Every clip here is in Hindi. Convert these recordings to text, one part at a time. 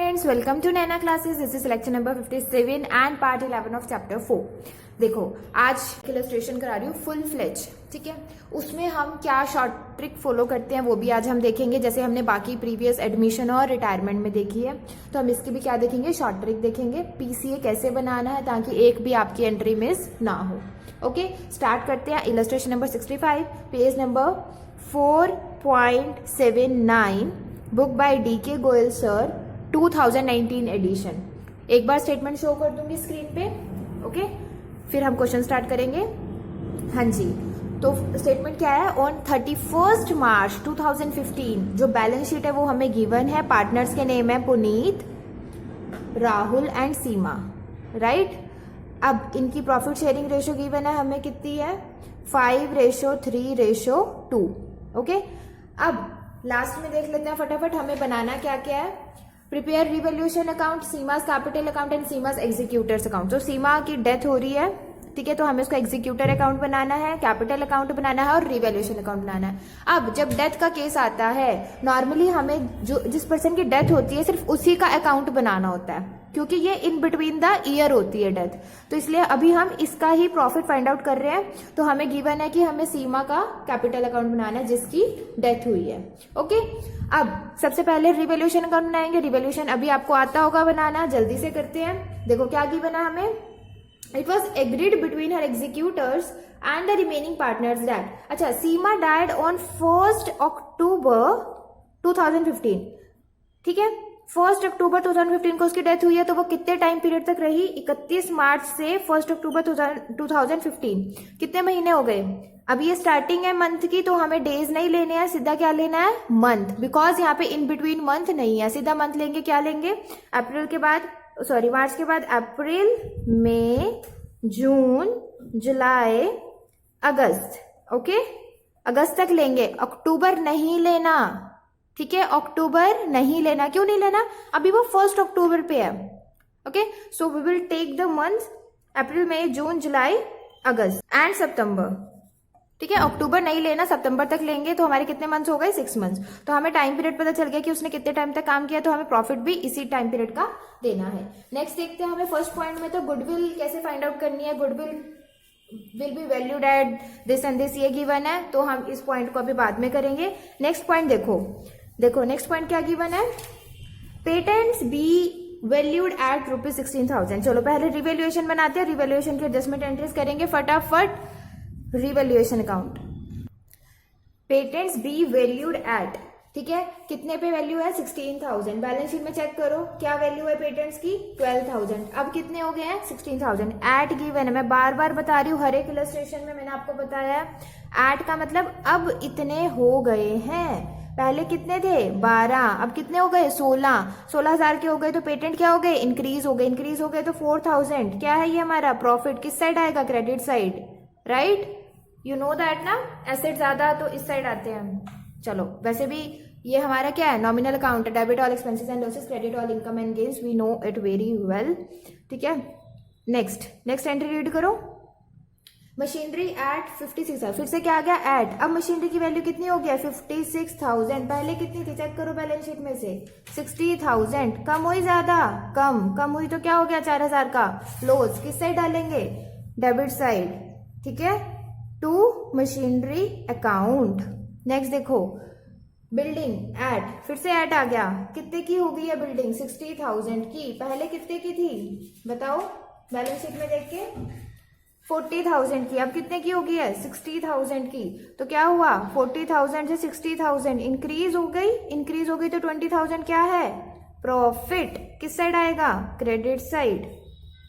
Friends, welcome to Naina classes. This is lecture number 57 and part 11 of chapter 4। देखो, आज इलस्ट्रेशन करा रही हूँ फुल फ्लेज, ठीक है। उसमें हम क्या शॉर्ट ट्रिक फॉलो करते हैं वो भी आज हम देखेंगे, जैसे हमने बाकी प्रीवियस एडमिशन और रिटायरमेंट में देखी है। तो हम इसकी भी क्या देखेंगे, शॉर्ट ट्रिक देखेंगे, पीसीए कैसे बनाना है ताकि एक भी आपकी एंट्री मिस ना हो। ओके, स्टार्ट करते हैं। Illustration number 65, page number 4.79, book by DK Goyal sir, 2019 edition. एक बार स्टेटमेंट शो कर दूंगी स्क्रीन पे, ओके, फिर हम क्वेश्चन स्टार्ट करेंगे। हाँ जी, तो स्टेटमेंट क्या है, ऑन 31 मार्च 2015 जो बैलेंस शीट है वो हमें गिवन है। पार्टनर्स के नेम है Puneet, Rahul and Seema, right. अब इनकी प्रॉफिट शेयरिंग रेशो गिवन है हमें, कितनी है, 5:3:2, ओके। अब लास्ट में देख लेते हैं फटाफट हमें बनाना क्या क्या है। Prepare revaluation account, Seema's capital account and Seema's executors account. तो सीमा की डेथ हो रही है, ठीक है, तो हमें उसका एग्जीक्यूटर अकाउंट बनाना है, कैपिटल अकाउंट बनाना है और रिवैल्यूएशन अकाउंट बनाना है। अब जब डेथ का केस आता है, नॉर्मली हमें जो जिस पर्सन की डेथ होती है सिर्फ उसी का अकाउंट बनाना होता है, क्योंकि ये इन बिटवीन द ईयर होती है डेथ। तो इसलिए अभी हम इसका ही प्रॉफिट फाइंड आउट कर रहे हैं। तो हमें गिवन है कि हमें सीमा का कैपिटल अकाउंट बनाना है जिसकी डेथ हुई है, ओके। अब सबसे पहले रिवैल्यूएशन अकाउंट बनाएंगे। रिवैल्यूएशन अभी आपको आता होगा बनाना, जल्दी से करते हैं। देखो क्या गिवन है हमें, it was agreed between her executors and the remaining partners that, अच्छा, सीमा डाइड ऑन 1 अक्टूबर 2015, ठीक है। 1 अक्टूबर 2015 को उसकी डेथ हुई है, तो वो कितने टाइम पीरियड तक रही, 31 मार्च से 1 अक्टूबर 2015, कितने महीने हो गए। अब ये स्टार्टिंग है मंथ की, तो हमें डेज नहीं लेने हैं, सीधा क्या लेना है, मंथ, बिकॉज यहाँ पे इन बिटवीन मंथ नहीं है, सीधा मंथ लेंगे। क्या लेंगे, अप्रैल के बाद, सॉरी, मार्च के बाद अप्रैल, मई, जून, जुलाई, अगस्त, ओके, अगस्त तक लेंगे, अक्टूबर नहीं लेना, ठीक है, अक्टूबर नहीं लेना। क्यों नहीं लेना, अभी वो 1 अक्टूबर पे है, okay. So we will take the month April, May, June, July, August and September, ठीक है। अक्टूबर नहीं लेना, सितंबर तक लेंगे, तो हमारे कितने मंथ्स हो गए, 6 मंथ्स। तो हमें टाइम पीरियड पता चल गया कि उसने कितने टाइम तक काम किया, तो हमें प्रॉफिट भी इसी टाइम पीरियड का देना है। नेक्स्ट देखते हैं हमें फर्स्ट पॉइंट में, तो गुडविल कैसे फाइंड आउट करनी है। Goodwill will be valued at this and this, ये गिवन है, तो हम इस पॉइंट को अभी बाद में करेंगे। नेक्स्ट पॉइंट देखो नेक्स्ट पॉइंट क्या गिवन है, पेटेंट्स बी वैल्यूड एट ₹16,000। चलो पहले रिवैल्यूएशन बनाते हैं, रिवैल्यूएशन की एडजस्टमेंट एंट्रीज करेंगे फटाफट। Revaluation account, patents be valued at, ठीक है, कितने पे वैल्यू है, 16,000। बैलेंस शीट में चेक करो क्या वैल्यू है पेटेंट्स की, 12,000। अब कितने हो गए हैं, 16,000। एट गिवन है, मैं बार बार बता रही हूँ, हर एक इलस्ट्रेशन में मैंने आपको बताया है, एट का मतलब अब इतने हो गए हैं। पहले कितने थे, 12, अब कितने हो गए, 16,000 के हो गए, तो पेटेंट क्या हो गए, इंक्रीज हो गए, तो 4,000 क्या है, ये हमारा प्रॉफिट किस साइड आएगा, credit side, right. You know that ना, एसेट ज्यादा तो इस साइड आते हैं। चलो, वैसे भी ये हमारा क्या है, नॉमिनल अकाउंट है, debit all expenses and losses, credit all income and gains, we know it very well, ठीक है। नेक्स्ट एंट्री रीड करो, मशीनरी एट 56,000, फिर से क्या आ गया, एट। अब मशीनरी की वैल्यू कितनी हो गया, 56,000। पहले कितनी थी, चेक करो बैलेंस शीट में से, 60,000। कम हुई ज्यादा, कम हुई, तो क्या हो गया, 4,000 का लॉस। किस साइड डालेंगे, डेबिट साइड, ठीक है, टू मशीनरी अकाउंट। नेक्स्ट देखो, बिल्डिंग एट, फिर से एट आ गया, कितने की हो गई है बिल्डिंग, 60,000 की। पहले कितने की थी बताओ, बैलेंस शीट में देख के, 40,000 की। अब कितने की हो गई है, 60,000 की। तो क्या हुआ, 40,000 से 60,000 इंक्रीज हो गई, तो 20,000 क्या है, प्रॉफिट। किस साइड आएगा, credit side.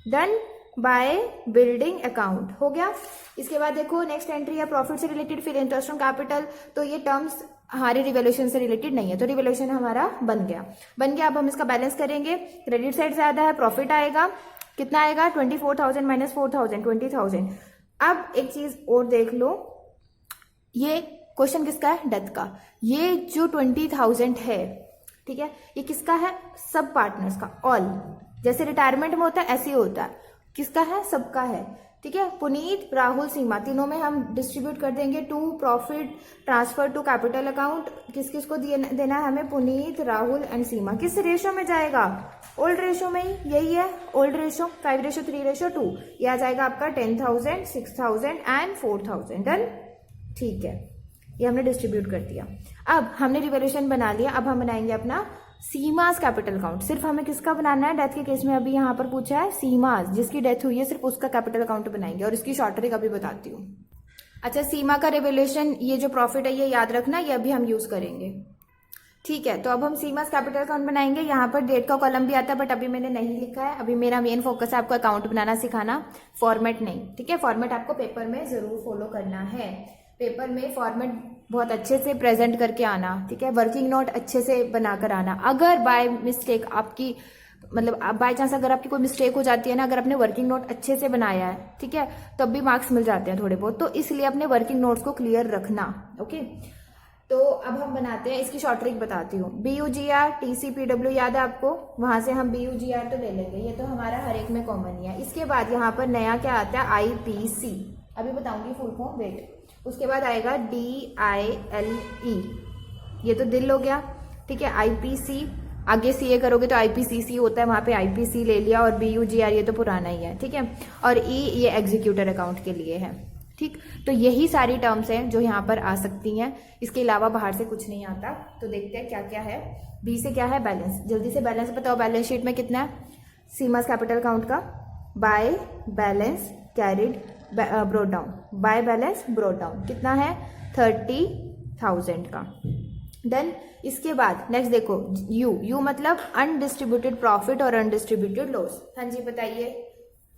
Done by building account, हो गया। इसके बाद देखो नेक्स्ट एंट्री है प्रॉफिट से रिलेटेड, फिर इंटरेस्ट ऑन कैपिटल। तो ये टर्म्स हमारे रिवैल्यूएशन से रिलेटेड नहीं है, तो रिवैल्यूएशन हमारा बन गया। अब हम इसका बैलेंस करेंगे, क्रेडिट साइड ज्यादा है, प्रॉफिट आएगा, कितना आएगा, 24,000 माइनस 4,000, 20,000। अब एक चीज और देख लो, ये क्वेश्चन किसका है, डेथ का। ये जो 20,000 है, ठीक है, ये किसका है, सब पार्टनर्स का, ऑल। जैसे रिटायरमेंट में होता है ऐसे ही होता है, किसका है, सबका है। ठीक है। पुनीत, राहुल, सीमा, तीनों में हम डिस्ट्रीब्यूट कर देंगे to profit transfer to capital account. किस किस को देना है हमें? पुनीत, राहुल एंड सीमा। किस रेशो में जाएगा? ओल्ड रेशो में ही, यही है ओल्ड रेशो, 5:3:2। ये आ जाएगा आपका 10,000, 6,000 एंड 4,000। डन, ठीक है, ये हमने डिस्ट्रीब्यूट कर दिया। अब हमने रिवोल्यूशन बना लिया, अब हम बनाएंगे अपना सीमास कैपिटल अकाउंट। सिर्फ हमें किसका बनाना है? डेथ के केस में अभी यहाँ पर पूछा है सीमास, जिसकी डेथ हुई है सिर्फ उसका कैपिटल अकाउंट बनाएंगे, और इसकी शॉर्ट ट्रिक अभी बताती हूँ। अच्छा, सीमा का रिवोल्यूशन, ये जो प्रॉफिट है ये याद रखना, ये अभी हम यूज करेंगे, ठीक है। तो अब हम सीमास कैपिटल अकाउंट बनाएंगे। यहाँ पर डेट का कॉलम भी आता है, बट अभी मैंने नहीं लिखा है। अभी मेरा मेन फोकस है आपको अकाउंट बनाना सिखाना, फॉर्मेट नहीं, ठीक है। फॉर्मेट आपको पेपर में जरूर फॉलो करना है। पेपर में फॉर्मेट बहुत अच्छे से प्रेजेंट करके आना, ठीक है। वर्किंग नोट अच्छे से बनाकर आना। अगर बाय मिस्टेक आपकी, मतलब बाय चांस अगर आपकी कोई मिस्टेक हो जाती है ना, अगर आपने वर्किंग नोट अच्छे से बनाया है, ठीक है, तब भी मार्क्स मिल जाते हैं थोड़े बहुत। तो इसलिए अपने वर्किंग नोट्स को क्लियर रखना, ओके। तो अब हम बनाते हैं, इसकी शॉर्ट ट्रिक बताती हूँ। BUGR TCPW याद है आपको? वहां से हम BUGR तो ले लेंगे, ये तो हमारा हर एक में कॉमन ही है। इसके बाद यहाँ पर नया क्या आता है? IPC, अभी बताऊंगी फुल फॉर्म, वेट। उसके बाद आएगा DILE, ये तो दिल हो गया, ठीक है। IPC, आगे CA करोगे तो IPCC होता है, वहां पे IPC ले लिया, और BUGR ये तो पुराना ही है, ठीक है। और E ये एग्जीक्यूटर अकाउंट के लिए है, ठीक। तो यही सारी टर्म्स हैं जो यहाँ पर आ सकती हैं, इसके अलावा बाहर से कुछ नहीं आता। तो देखते हैं क्या क्या है। B से क्या है? बैलेंस। जल्दी से बैलेंस बताओ, बैलेंस शीट में कितना है सीमास कैपिटल अकाउंट का? By balance carried brought down, by balance brought down कितना है? 30,000 का। देन इसके बाद नेक्स्ट देखो, यू मतलब अनडिस्ट्रीब्यूटेड प्रॉफिट और अनडिस्ट्रीब्यूटेड लॉस। हाँ जी बताइए,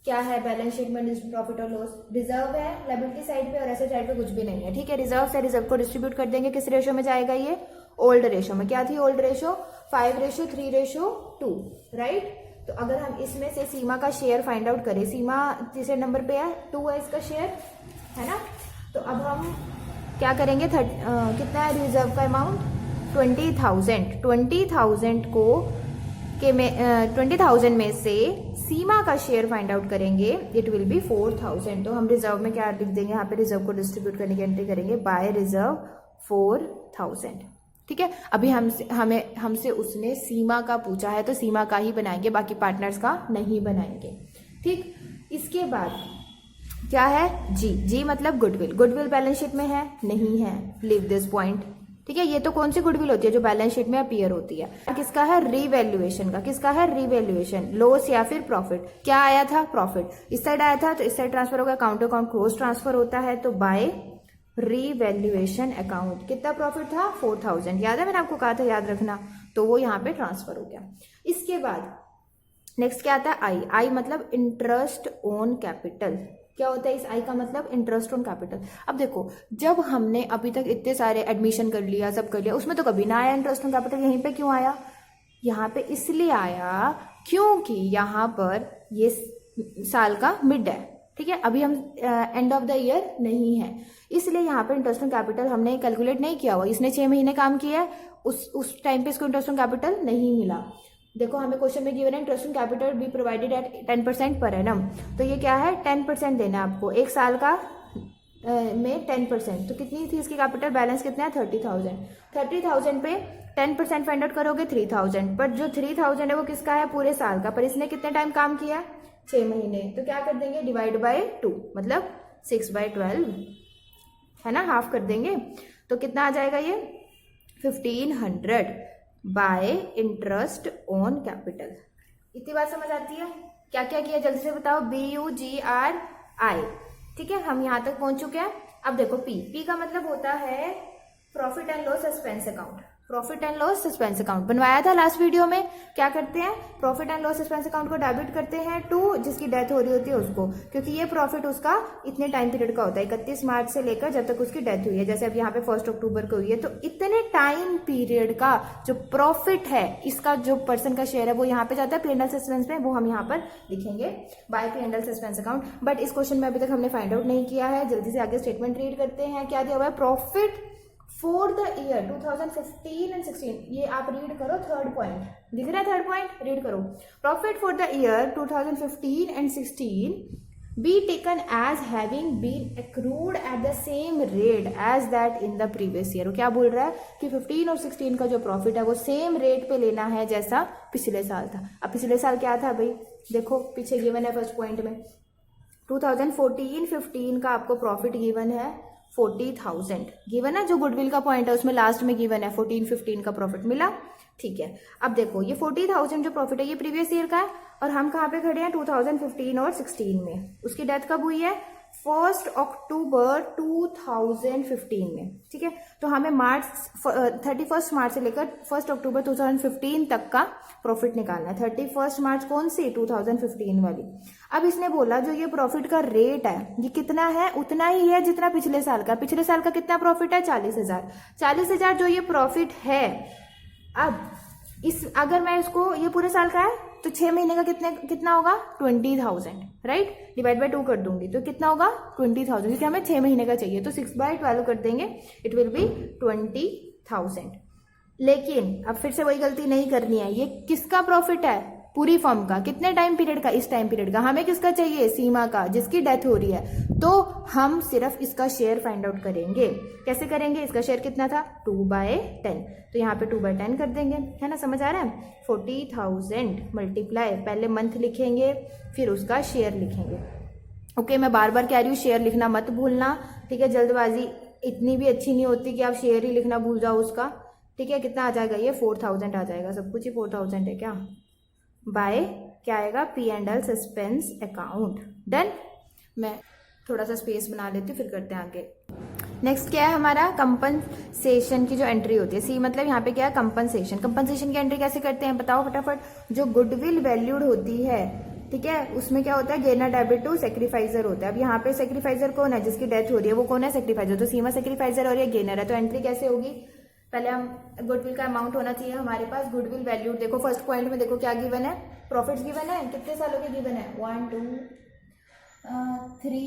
क्या है बैलेंस शीट में प्रॉफिट और लॉस? रिजर्व है लायबिलिटी साइड पे, और एसेट साइड पे कुछ भी नहीं है, ठीक है। रिजर्व से रिजर्व को डिस्ट्रीब्यूट कर देंगे। किस रेशो में जाएगा ये? ओल्ड रेशो में। क्या थी ओल्ड रेशो? 5:3:2, राइट। तो अगर हम इसमें से सीमा का शेयर फाइंड आउट करें, सीमा तीसरे नंबर पे है, 2 है इसका शेयर, है ना। तो अब हम क्या करेंगे? कितना है रिजर्व का अमाउंट? 20,000। 20,000 को के में 20,000 में से सीमा का शेयर फाइंड आउट करेंगे, इट विल बी 4,000। तो हम रिजर्व में क्या लिख देंगे? यहाँ पे रिजर्व को डिस्ट्रीब्यूट करने की एंट्री करेंगे, बाय रिजर्व 4,000, ठीक है। अभी हमसे उसने सीमा का पूछा है, तो सीमा का ही बनाएंगे, बाकी पार्टनर्स का नहीं बनाएंगे, ठीक। इसके बाद क्या है? जी मतलब गुडविल। गुडविल बैलेंस शीट में है? नहीं है, लीव दिस पॉइंट, ठीक है। ये तो कौन सी गुडविल होती है? जो बैलेंस शीट में अपीयर होती है। किसका है? रीवैल्यूएशन का। किसका है? रीवैल्यूएशन। लॉस या फिर प्रॉफिट? क्या आया था? प्रॉफिट। इस साइड आया था तो इस साइड ट्रांसफर होगा, account to account close transfer होता है, तो बाय रीवैल्यूएशन अकाउंट। कितना प्रॉफिट था? 4,000। याद है मैंने आपको कहा था याद रखना, तो वो यहाँ पे ट्रांसफर हो गया। इसके बाद नेक्स्ट क्या आता है? आई मतलब इंटरेस्ट ऑन कैपिटल। क्या होता है इस आई का मतलब? Interest on capital. अब देखो, जब हमने अभी तक इतने सारे एडमिशन कर लिया, सब कर लिया, उसमें तो कभी ना आया इंटरेस्ट ऑन कैपिटल। यहीं पे क्यों आया? यहाँ पे इसलिए आया क्योंकि यहाँ पर ये साल का मिड है, ठीक है। अभी हम एंड ऑफ द ईयर नहीं है, इसलिए यहाँ पर इंटरेस्ट ऑन कैपिटल हमने कैलकुलेट नहीं किया हुआ। इसने 6 महीने काम किया है, उस टाइम पे इसको इंटरेस्ट ऑन कैपिटल नहीं मिला। देखो हमें क्वेश्चन में गिवन है interest on capital be provided eight 10% per annum, तो ये क्या है? 10% देना है आपको एक साल का में 10%। तो कितनी थी इसकी कैपिटल? बैलेंस कितना है? 30,000। 30,000 पे 10% फाइंड आउट करोगे 3,000, पर जो 3,000 है वो किसका है? पूरे साल का। पर इसने कितने टाइम काम किया? 6 महीने। तो क्या कर देंगे? डिवाइड बाय 2, मतलब 6/12, है ना, हाफ कर देंगे। तो कितना आ जाएगा ये? 1,500 बाय इंटरेस्ट ऑन कैपिटल। इतनी बात समझ आती है? क्या क्या किया जल्दी से बताओ? BUGRI, ठीक है। हम यहाँ तक पहुंच चुके हैं। अब देखो पी का मतलब होता है profit and loss suspense account. Profit and loss suspense account बनवाया था लास्ट वीडियो में। क्या करते हैं? Profit and loss suspense account को डेबिट करते हैं टू जिसकी डेथ हो रही होती है उसको, क्योंकि ये प्रॉफिट उसका इतने टाइम पीरियड का होता है, 31 मार्च से लेकर जब तक उसकी डेथ हुई है। जैसे अब यहाँ पे 1 अक्टूबर को हुई है, तो इतने टाइम पीरियड का जो प्रॉफिट है, इसका जो पर्सन का शेयर है वो यहाँ पे जाता है P&L सस्पेंस में, वो हम यहाँ पर लिखेंगे बाय P&L सस्पेंस अकाउट। बट इस क्वेश्चन में अभी तक हमने फाइंड आउट नहीं किया है। जल्दी से आगे स्टेटमेंट रीड करते हैं। क्या दिया हुआ है? Profit for the year 2015 and 16। ये आप रीड करो, थर्ड पॉइंट दिख रहा है, थर्ड पॉइंट रीड करो। Profit for the year 2015 and 16 be taken as having been accrued at the same rate as that in the previous year. क्या बोल रहा है कि 15 और 16 का जो प्रॉफिट है वो सेम रेट पे लेना है जैसा पिछले साल था। अब पिछले साल क्या था भाई, देखो पीछे गिवन है फर्स्ट पॉइंट में 2014-15 का आपको प्रॉफिट गिवन है 40,000 गिवन है, जो गुडविल का पॉइंट है उसमें लास्ट में गिवन है 14-15 का प्रॉफिट मिला। ठीक है, अब देखो ये 40,000 जो प्रॉफिट है ये प्रीवियस ईयर का है और हम कहाँ पे खड़े हैं 2015 और 16 में। उसकी डेथ कब हुई है 1 अक्टूबर 2015 में। ठीक है, तो हमें 31 मार्च से लेकर 1 अक्टूबर 2015 तक का प्रॉफिट निकालना है। 31 मार्च कौन सी 2015 वाली। अब इसने बोला जो ये प्रॉफिट का रेट है ये कितना है, उतना ही है जितना पिछले साल का। पिछले साल का कितना प्रॉफिट है 40,000। 40,000 जो ये प्रॉफिट है, अब इस अगर मैं इसको, ये पूरे साल का है तो 6 महीने का कितना होगा 20,000, राइट, डिवाइड बाय 2 कर दूंगी तो कितना होगा 20,000, क्योंकि हमें 6 महीने का चाहिए तो 6/12 कर देंगे, इट विल बी 20,000। लेकिन अब फिर से वही गलती नहीं करनी है, ये किसका प्रॉफिट है पूरी फर्म का, कितने टाइम पीरियड का, इस टाइम पीरियड का। हमें किसका चाहिए सीमा का जिसकी डेथ हो रही है, तो हम सिर्फ इसका शेयर फाइंड आउट करेंगे। कैसे करेंगे, इसका शेयर कितना था 2/10, तो यहाँ पे 2/10 कर देंगे, है ना, समझ आ रहा है। 40,000 मल्टीप्लाई, पहले मंथ लिखेंगे फिर उसका शेयर लिखेंगे। ओके, मैं बार बार कह रही हूँ शेयर लिखना मत भूलना, ठीक है, जल्दबाजी इतनी भी अच्छी नहीं होती कि आप शेयर ही लिखना भूल जाओ उसका। ठीक है, कितना आ जाएगा ये 4,000 आ जाएगा, सब कुछ ही 4,000 है क्या, बाय क्या आएगा P&L सस्पेंस अकाउंट। डन, मैं थोड़ा सा स्पेस बना लेती हूँ फिर करते हैं आगे। नेक्स्ट क्या है हमारा कंपनसेशन की जो एंट्री होती है, सी मतलब यहाँ पे क्या है कंपनसेशन। कंपनसेशन की एंट्री कैसे करते हैं बताओ फटाफट। जो गुडविल वैल्यूड होती है, ठीक है, उसमें क्या होता है गेनर डेबिट टू सेक्रीफाइजर होता है। अब यहाँ पे सेक्रीफाइजर कौन है, जिसकी डेथ हो रही है वो कौन है सेक्रीफाइजर, तो सीमा सेक्रीफाइजर और ये गेनर है। तो एंट्री कैसे होगी, पहले हम गुडविल का अमाउंट होना चाहिए हमारे पास, गुडविल वैल्यू। देखो फर्स्ट पॉइंट में देखो क्या गिवन है, प्रॉफिट्स गिवन है, कितने सालों के गिवन है 1 2 3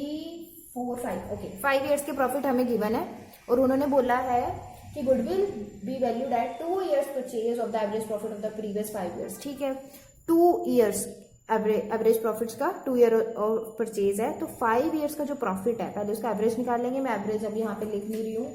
4 5, ओके 5 ईयर्स के प्रॉफिट हमें गिवन है। और उन्होंने बोला है कि goodwill be valued at 2 years purchase of the average profit of the previous 5 years. ठीक है, 2 ईयर्स एवरेज प्रॉफिट्स का 2 ईयर परचेज है, तो 5 ईयर्स का जो प्रॉफिट है पहले उसका एवरेज निकाल लेंगे। मैं एवरेज अभी यहाँ पे लिख नहीं रही हूँ,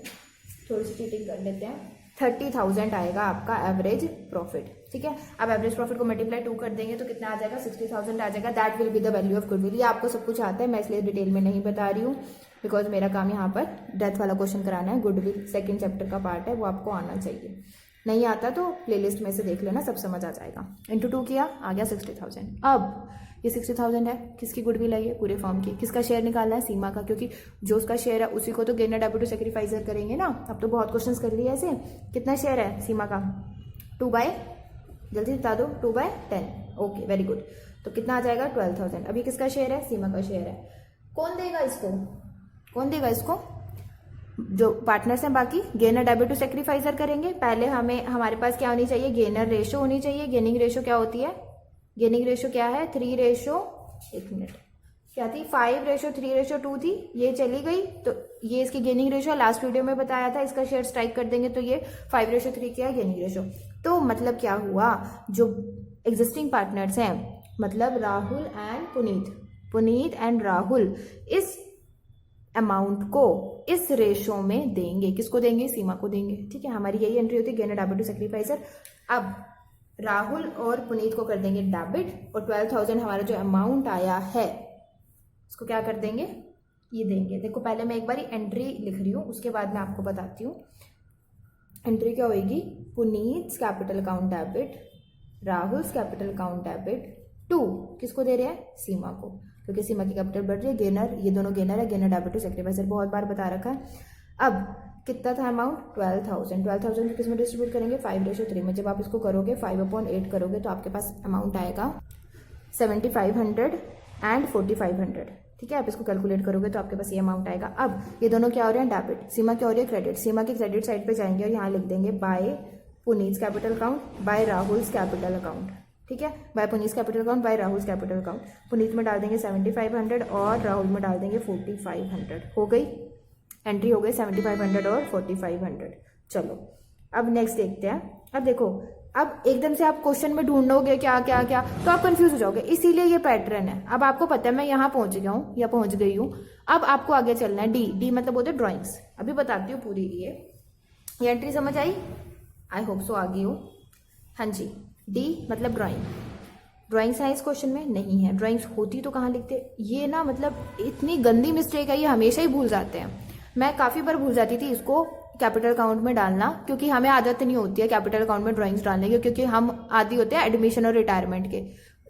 थोड़ी सी चीटिंग कर लेते हैं। 30,000 आएगा आपका एवरेज प्रॉफिट। ठीक है, अब एवरेज प्रॉफिट को मल्टीप्लाई 2 कर देंगे तो कितना आ जाएगा 60,000 आ जाएगा। That will be the value of goodwill. ये आपको सब कुछ आता है, मैं इसलिए डिटेल में नहीं बता रही हूँ बिकॉज मेरा काम यहाँ पर डेथ वाला क्वेश्चन कराना है। गुडविल सेकंड चैप्टर का पार्ट है, वो आपको आना चाहिए। नहीं आता तो प्लेलिस्ट में से देख लेना, सब समझ आ जाएगा। इंटू 2 किया, आ गया 60,000। अब ये 60,000 है, किसकी गुडविल है ये पूरे फॉर्म की। किसका शेयर निकालना है सीमा का, क्योंकि जो उसका शेयर है उसी को तो गेनर डेबिट टू सेक्रीफाइजर करेंगे ना। अब तो बहुत क्वेश्चंस कर लिए ऐसे। कितना शेयर है सीमा का 2/, जल्दी बता दो 2/10। ओके वेरी गुड, तो कितना आ जाएगा 12,000। अभी किसका शेयर है सीमा का शेयर है। कौन देगा इसको, कौन देगा इसको, जो पार्टनर्स हैं बाकी गेनर डेबिट टू सेक्रीफाइजर करेंगे। पहले हमें हमारे पास क्या होनी चाहिए, गेनर रेशो होनी चाहिए। गेनिंग रेशो क्या होती है, गेनिंग रेशो क्या है 3 एक मिनट क्या थी 5:3:2 थी, ये चली गई तो ये इसकी गेनिंग रेशो लास्ट वीडियो में बताया था। इसका शेयर स्ट्राइक कर देंगे तो ये 5:3 क्या है गेनिंग रेशो। तो मतलब क्या हुआ, जो एग्जिस्टिंग पार्टनर्स हैं मतलब राहुल एंड पुनीत एंड राहुल इस अमाउंट को इस रेशो में देंगे। किसको देंगे, सीमा को देंगे। ठीक है, हमारी यही एंट्री होती है गेनर डेबिट टू सेक्रीफाइजर। अब राहुल और पुनीत को कर देंगे डेबिट और 12,000 हमारा जो अमाउंट आया है उसको क्या कर देंगे, ये देंगे। देखो पहले मैं एक बार एंट्री लिख रही हूँ, उसके बाद मैं आपको बताती हूँ एंट्री क्या होगी। Puneet capital account debit, Rahul capital account debit to किसको दे रहे हैं, सीमा को, क्योंकि सीमा की कैपिटल बढ़ रही है। गेनर, ये दोनों गेनर है, गेनर डेबिट टू सेक्रीफाइजर बहुत बार बता रखा है। अब कितना था अमाउंट 12,000। 12,000 को किस में डिस्ट्रीब्यूट करेंगे 5:3 में। जब आप इसको करोगे 5/8 करोगे तो आपके पास अमाउंट आएगा 7,500 एंड 4,500। ठीक है, आप इसको कैलकुलेट करोगे तो आपके पास ये अमाउंट आएगा। अब ये दोनों क्या हो रहे हैं डेबिट, सीमा क्या हो रही है क्रेडिट। सीमा की क्रेडिट साइड पे जाएंगे और यहाँ लिख देंगे by Puneet capital account by Rahul capital account. ठीक है, by Puneet capital account by Rahul capital account. Puneet में डाल देंगे 7,500 और राहुल में डाल देंगे 4,500। हो गई एंट्री, हो गई 7,500 और 4,500। चलो अब नेक्स्ट देखते हैं। अब देखो अब एकदम से आप क्वेश्चन में ढूंढोगे क्या क्या क्या, तो आप कंफ्यूज हो जाओगे, इसीलिए ये पैटर्न है। अब आपको पता है मैं यहाँ पहुंच गया हूँ या पहुंच गई हूँ, अब आपको आगे चलना है। डी, डी मतलब होते ड्राइंग्स। अभी बताती हूँ पूरी ये एंट्री समझ आई? आई होप सो आ गई हो। हाँ जी, डी मतलब ड्राइंग। ड्राइंग्स है इस क्वेश्चन में? नहीं है। ड्राइंग्स होती तो कहाँ लिखते? ये ना मतलब इतनी गंदी मिस्टेक है, ये हमेशा ही भूल जाते हैं। मैं काफ़ी बार भूल जाती थी इसको कैपिटल अकाउंट में डालना, क्योंकि हमें आदत नहीं होती है कैपिटल अकाउंट में ड्राइंग्स डालने की, क्योंकि हम आदि होते हैं एडमिशन और रिटायरमेंट के,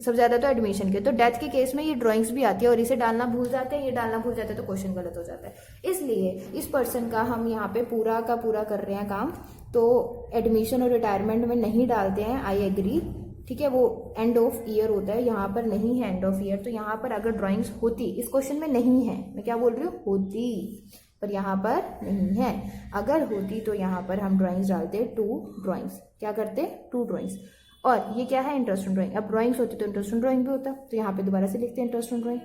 सबसे ज़्यादा तो एडमिशन के। तो डेथ के केस में ये ड्राइंग्स भी आती है और इसे डालना भूल जाते हैं, ये डालना भूल जाते हैं, तो क्वेश्चन गलत हो जाता है। इसलिए इस पर्सन का हम यहाँ पे पूरा का पूरा कर रहे हैं काम, तो एडमिशन और रिटायरमेंट में नहीं डालते हैं, आई एग्री, ठीक है। वो एंड ऑफ ईयर होता है, यहाँ पर नहीं है एंड ऑफ ईयर। तो यहाँ पर अगर ड्राइंग्स होती, इस क्वेश्चन में नहीं है, मैं क्या बोल रही हूँ, होती, पर यहाँ पर नहीं है। अगर होती तो यहाँ पर हम ड्राइंग्स डालते, टू ड्राइंग्स। क्या करते? To drawings. और ये क्या है? Interest on drawing. अब ड्राइंग्स होती तो इंटरेस्ट ऑन ड्राइंग भी होता, तो यहाँ पे दोबारा से लिखते हैं इंटरेस्ट ऑन ड्राइंग।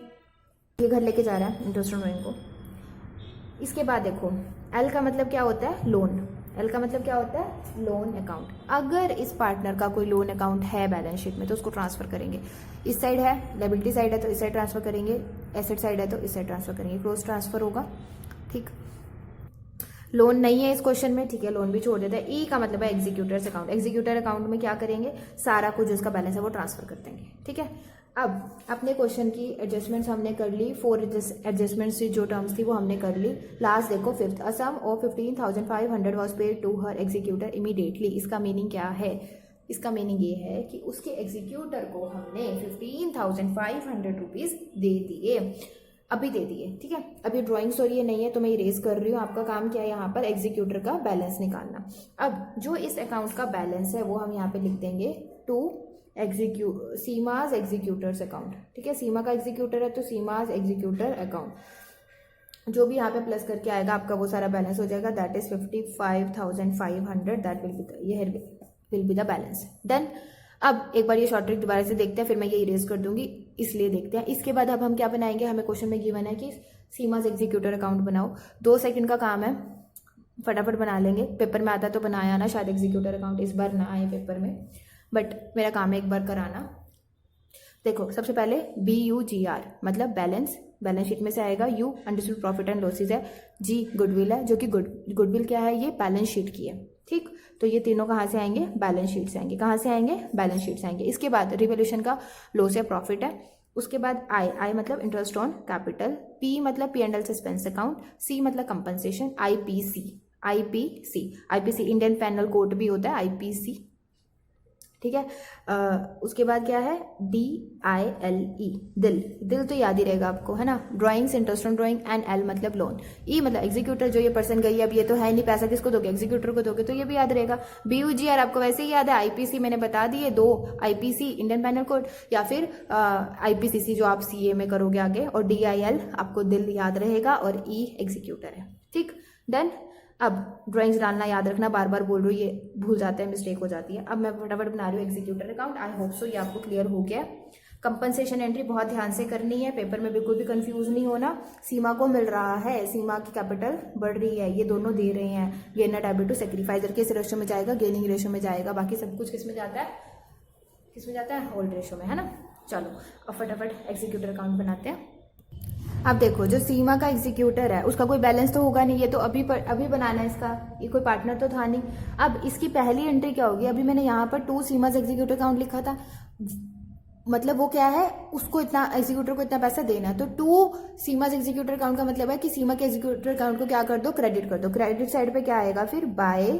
ये घर लेके जा रहा है इंटरेस्ट ऑन ड्राइंग को। इसके बाद देखो, एल का मतलब क्या होता है? लोन। एल का मतलब क्या होता है? Loan account. अगर इस पार्टनर का कोई लोन अकाउंट है बैलेंस शीट में, तो उसको ट्रांसफर करेंगे। इस साइड है, लायबिलिटी साइड है तो इस साइड ट्रांसफर करेंगे, एसेट साइड है तो इस साइड ट्रांसफर करेंगे, क्लोज ट्रांसफर होगा, ठीक। लोन नहीं है इस क्वेश्चन में, ठीक है, लोन भी छोड़ देते हैं। ई का मतलब है एग्जीक्यूटर्स अकाउंट। एग्जीक्यूटर अकाउंट में क्या करेंगे? सारा कुछ जिसका बैलेंस है वो ट्रांसफर कर देंगे, ठीक है। अब अपने क्वेश्चन की एडजस्टमेंट्स हमने कर ली, 4 एडजस्टमेंट्स जो टर्म्स थी वो हमने कर ली। लास्ट देखो, fifth, a sum of 15,500 was paid to her executor immediately. इसका मीनिंग क्या है? इसका मीनिंग ये है कि उसके एग्जीक्यूटर को हमने 15,500 रुपीज दे दिए, अभी दे दिए, ठीक है। अभी ड्राइंग्स और ये नहीं है तो मैं इरेज कर रही हूँ। आपका काम क्या है? यहाँ पर एग्जीक्यूटर का बैलेंस निकालना। अब जो इस अकाउंट का बैलेंस है वो हम यहाँ पे लिख देंगे टू सीमाज एग्जीक्यूटर्स अकाउंट, ठीक है। सीमा का एग्जीक्यूटर है तो सीमाज एग्जीक्यूटर अकाउंट। जो भी यहाँ पे प्लस करके आएगा आपका वो सारा बैलेंस हो जाएगा, that is 55,500, that will be the balance. Then अब एक बार ये शॉर्ट ट्रिक दोबारा से देखते हैं, फिर मैं ये इरेज कर दूंगी, इसलिए देखते हैं। इसके बाद अब हम क्या बनाएंगे? हमें क्वेश्चन में गिवन है कि सीमाज एग्जीक्यूटर अकाउंट बनाओ। 2 सेकंड का काम है, फटाफट बना लेंगे। पेपर में आता तो बनाया ना, शायद एग्जीक्यूटर अकाउंट इस बार ना आए पेपर में, बट मेरा काम है एक बार कराना। देखो, सबसे पहले BUGR मतलब बैलेंस, बैलेंस शीट में से आएगा। U understood profit and losses है। G गुडविल है, जो कि गुडविल क्या है? ये बैलेंस शीट की है, ठीक। तो ये तीनों कहाँ से आएंगे? बैलेंस शीट से आएंगे। कहाँ से आएंगे? बैलेंस शीट से आएंगे। इसके बाद रिवोल्यूशन का लॉस या प्रॉफिट है। उसके बाद I मतलब इंटरेस्ट ऑन कैपिटल, P मतलब P&L सस्पेंस अकाउंट, C मतलब compensation, IPC Indian penal code भी होता है, IPC, ठीक है। उसके बाद क्या है? DILE, दिल तो याद ही रहेगा आपको, है ना। Drawings, interest on drawing, and L मतलब लोन। E मतलब एग्जीक्यूटर, जो ये पर्सन गई अब ये तो है नहीं, पैसा किसको दोगे? एग्जीक्यूटर को दोगे, तो ये भी याद रहेगा। BUGR आपको वैसे ही याद है, IPC मैंने बता दिए 2, IPC इंडियन पेनल कोड, या फिर IPCC जो आप CA में करोगे आगे, और DIL आपको दिल याद रहेगा, और E एग्जीक्यूटर है, ठीक। डन। अब ड्राइंग्स डालना याद रखना, बार बार बोल रही हूँ, ये भूल जाते हैं, मिस्टेक हो जाती है। अब मैं फटाफट बना रही हूँ executor account. I hope so ये आपको क्लियर हो गया। कंपनसेशन एंट्री बहुत ध्यान से करनी है, पेपर में बिल्कुल भी कंफ्यूज नहीं होना। सीमा को मिल रहा है, सीमा की कैपिटल बढ़ रही है, ये दोनों दे रहे हैं। गेनर डेबिट टू सेक्रीफाइजर किस रेशो में जाएगा? गेनिंग रेशो में जाएगा। बाकी सब कुछ किस में जाता है? किस में जाता है? होल्ड रेशो में, है ना। चलो अब फटाफट एग्जीक्यूटर अकाउंट बनाते हैं। अब देखो, जो सीमा का एग्जीक्यूटर है उसका कोई बैलेंस तो होगा नहीं, ये तो अभी बनाना है इसका, ये कोई पार्टनर तो था नहीं। अब इसकी पहली एंट्री क्या होगी? अभी मैंने यहाँ पर 2 सीमाज एग्जीक्यूटर अकाउंट लिखा था, मतलब वो क्या है? उसको इतना, एग्जीक्यूटर को इतना पैसा देना है। तो 2 सीमाज एग्जीक्यूटर अकाउंट का मतलब है कि सीमा के एग्जीक्यूटर अकाउंट को क्या कर दो? क्रेडिट कर दो। क्रेडिट साइड पे क्या आएगा फिर? बाय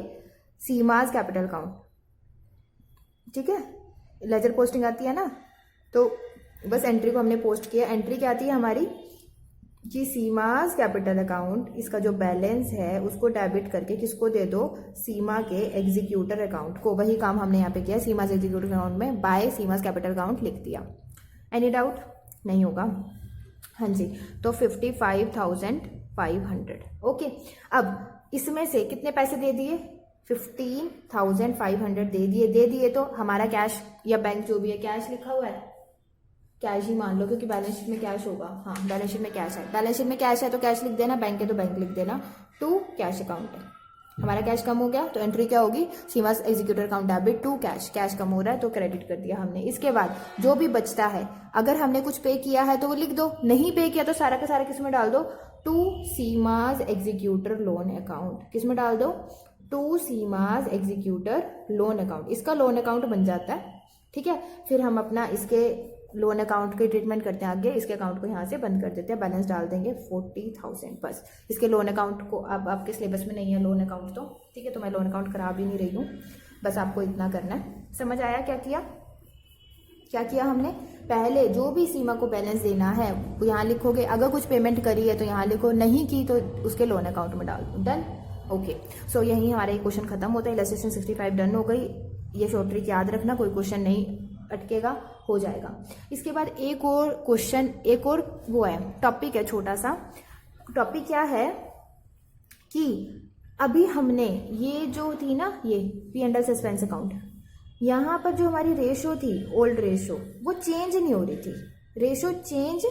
सीमाज कैपिटल अकाउंट, ठीक है। लेजर पोस्टिंग आती है ना, तो बस एंट्री को हमने पोस्ट किया। एंट्री क्या आती है हमारी? कि सीमाज कैपिटल अकाउंट, इसका जो बैलेंस है उसको डेबिट करके किसको दे दो? सीमा के एग्जीक्यूटर अकाउंट को। वही काम हमने यहाँ पे किया, सीमाज एग्जीक्यूटर अकाउंट में बाय सीमाज कैपिटल अकाउंट लिख दिया। Any doubt? नहीं होगा, हाँ जी। तो 55,500, ओके। अब इसमें से कितने पैसे दे दिए? 15,500 दे दिए। तो हमारा कैश या बैंक जो भी है, कैश लिखा हुआ है, कैश ही मान लो, क्योंकि बैलेंस शीट में कैश होगा। हाँ, बैलेंस शीट में कैश है, बैलेंस शीट में कैश है तो कैश लिख देना, बैंक है तो बैंक लिख देना। टू कैश अकाउंट है, हमारा कैश कम हो गया तो एंट्री क्या होगी, Seema's executor account debit to cash, cash कम हो रहा है तो क्रेडिट कर दिया हमने। इसके बाद जो भी बचता है, अगर हमने कुछ पे किया है तो वो लिख दो, नहीं पे किया तो सारा का सारा किस में डाल दो, to Seema's executor loan account. किस में डाल दो, to Seema's executor loan account. इसका लोन अकाउंट बन जाता है, ठीक है। फिर हम अपना इसके लोन अकाउंट की ट्रीटमेंट करते हैं आगे, इसके अकाउंट को यहाँ से बंद कर देते हैं, बैलेंस डाल देंगे 40,000 बस। इसके लोन अकाउंट को अब आपके सिलेबस में नहीं है लोन अकाउंट तो ठीक है, तो मैं लोन अकाउंट करा भी नहीं रही हूँ, बस आपको इतना करना है। समझ आया क्या किया, क्या किया हमने, पहले जो भी सीमा को बैलेंस देना है वो यहाँ लिखोगे, अगर कुछ पेमेंट करी है तो यहाँ लिखो, नहीं की तो उसके लोन अकाउंट में डाल दो, डन। ओके, सो यही हमारा एक क्वेश्चन खत्म होता है, इलस्ट्रेशन 65 डन हो गई। ये शॉर्ट ट्रिक याद रखना, कोई क्वेश्चन नहीं अटकेगा, हो जाएगा। इसके बाद एक और क्वेश्चन, एक और वो है टॉपिक है, छोटा सा टॉपिक क्या है कि अभी हमने ये जो थी ना, ये P&L सस्पेंस अकाउंट, यहाँ पर जो हमारी रेशो थी, ओल्ड रेशो, वो चेंज नहीं हो रही थी, रेशो चेंज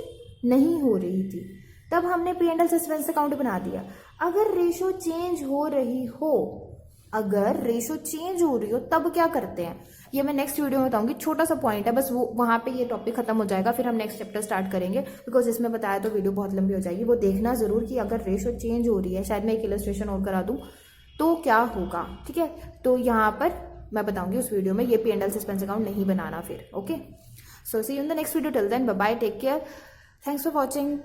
नहीं हो रही थी, तब हमने P&L सस्पेंस अकाउंट बना दिया। अगर रेशो चेंज हो रही हो, अगर रेशो चेंज हो रही हो तब क्या करते हैं, ये मैं नेक्स्ट वीडियो में बताऊंगी, छोटा सा पॉइंट है बस, वो वहां पे ये टॉपिक खत्म हो जाएगा, फिर हम नेक्स्ट चैप्टर स्टार्ट करेंगे, बिकॉज इसमें बताया तो वीडियो बहुत लंबी हो जाएगी। वो देखना जरूर कि अगर रेशो चेंज हो रही है, शायद मैं एक इलस्ट्रेशन और करा दूं तो क्या होगा, ठीक है। तो यहाँ पर मैं बताऊंगी उस वीडियो में, ये P&L सस्पेंस अकाउंट नहीं बनाना फिर। Okay, so see you in the next video, till then bye bye, take care, thanks for watching.